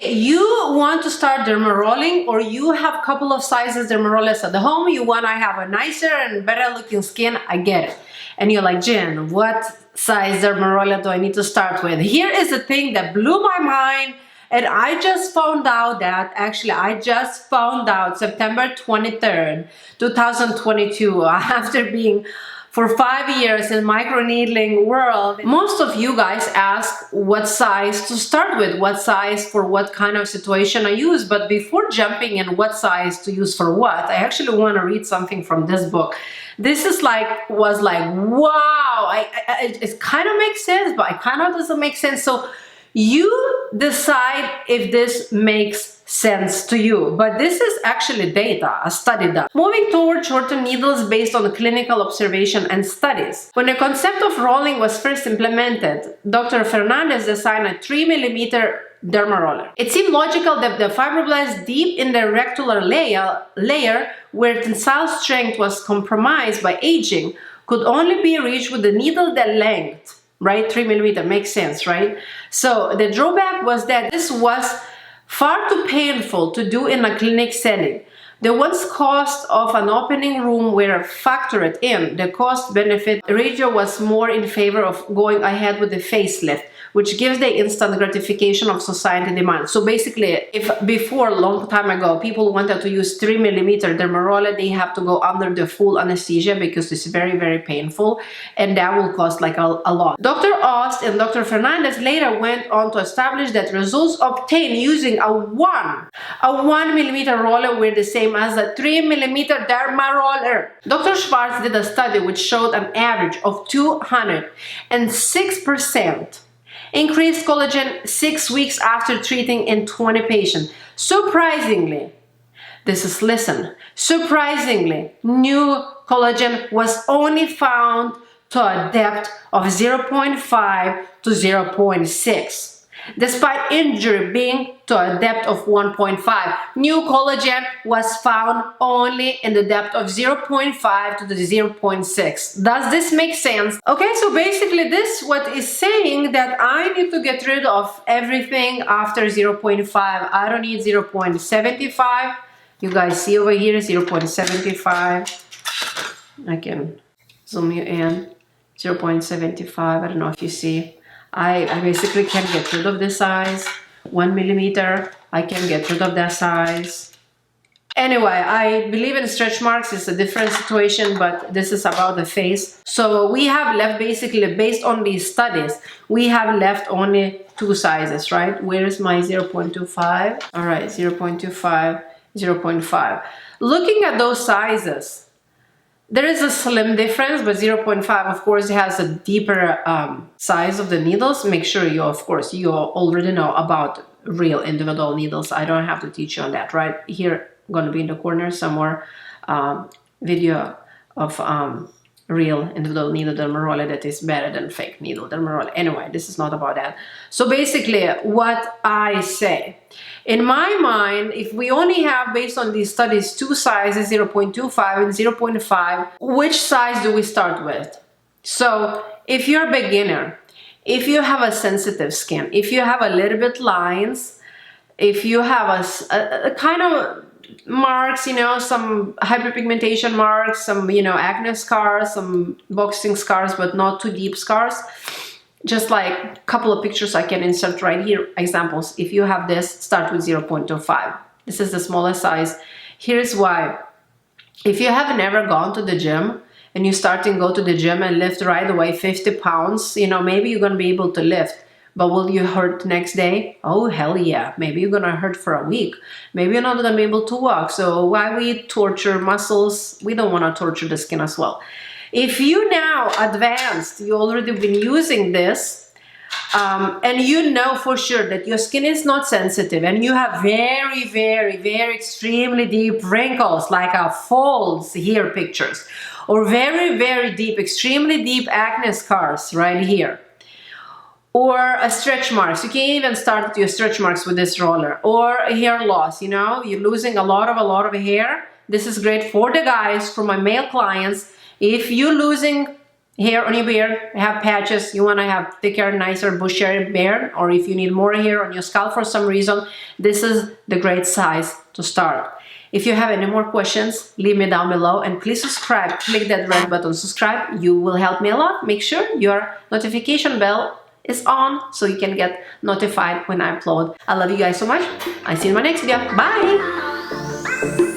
You want to start dermarolling, or you have a couple of sizes dermarollers at the home, you want to have a nicer and better looking skin, I get it. And you're like, Jen, what size dermaroller do I need to start with? Here is the thing that blew my mind, and I just found out that, actually I just found out September 23rd, 2022, after being for 5 years in microneedling world. Most of you guys ask what size to start with, what size for what kind of situation I use. But before jumping in what size to use for what, I actually want to read something from this book. This is was like, wow, it kind of makes sense, but it kind of doesn't make sense. So you decide if this makes sense to you, but this is actually data, a study done. Moving toward shorter needles based on clinical observation and studies. When the concept of rolling was first implemented, Dr. Fernandez designed a 3mm dermaroller. It seemed logical that the fibroblasts deep in the rectular layer where tensile strength was compromised by aging could only be reached with the needle that length, right? 3mm makes sense, right? So the drawback was that this was far too painful to do in a clinic setting. The once cost of an opening room were factored in. The cost-benefit ratio was more in favor of going ahead with the facelift, which gives the instant gratification of society demand. So basically, if before, a long time ago, people wanted to use 3mm dermaroller, they have to go under the full anesthesia because it's very, very painful, and that will cost like a lot. Dr. Ost and Dr. Fernandez later went on to establish that results obtained using a 1mm roller were the same as a 3mm dermaroller. Dr. Schwartz did a study which showed an average of 206% increased collagen 6 weeks after treating in 20 patients. Surprisingly, surprisingly, new collagen was only found to a depth of 0.5 to 0.6. Despite injury being to a depth of 1.5, new collagen was found only in the depth of 0.5 to the 0.6. Does this make sense? Okay, so basically this what is saying that I need to get rid of everything after 0.5. I don't need 0.75. You guys see over here 0.75. I can zoom you in. 0.75. I don't know if you see. I basically can get rid of this size. 1mm, I can get rid of that size. Anyway, I believe in stretch marks. It's a different situation, but this is about the face. So we have left, basically based on these studies, we have left only 2 sizes, right? Where is my 0.25? All right, 0.25, 0.5. Looking at those sizes, there is a slim difference, but 0.5, of course, has a deeper size of the needles. Make sure you, of course, you already know about real individual needles. I don't have to teach you on that, right? Here, going to be in the corner somewhere, video of real individual needle dermaroller that is better than fake needle dermaroller. Anyway, this is not about that. So basically, what I say, in my mind, if we only have, based on these studies, 2 sizes, 0.25 and 0.5, which size do we start with? So if you're a beginner, if you have a sensitive skin, if you have a little bit lines, if you have a kind of marks, you know, some hyperpigmentation marks, some, you know, acne scars, some boxing scars, but not too deep scars, just like a couple of pictures I can insert right here, examples. If you have this, start with 0.25. This is the smallest size. Here's why. If you have never gone to the gym and you start to go to the gym and lift right away 50 pounds, you know, maybe you're going to be able to lift. But will you hurt next day? Oh, hell yeah. Maybe you're going to hurt for a week. Maybe you're not going to be able to walk. So why we torture muscles? We don't want to torture the skin as well. If you now advanced, you already been using this, and you know for sure that your skin is not sensitive and you have very, very, very extremely deep wrinkles, like folds here pictures, or very, very deep, extremely deep acne scars right here, or a stretch marks. You can even start your stretch marks with this roller, or a hair loss. You know, you're losing a lot of hair. This is great for the guys, for my male clients. If you're losing hair on your beard, have patches, you want to have thicker, nicer, bushier beard, or if you need more hair on your scalp for some reason, this is the great size to start. If you have any more questions, leave me down below, and please subscribe. Click that red button, subscribe. You will help me a lot. Make sure your notification bell is on so you can get notified when I upload. I love you guys so much. I'll see you in my next video. Bye!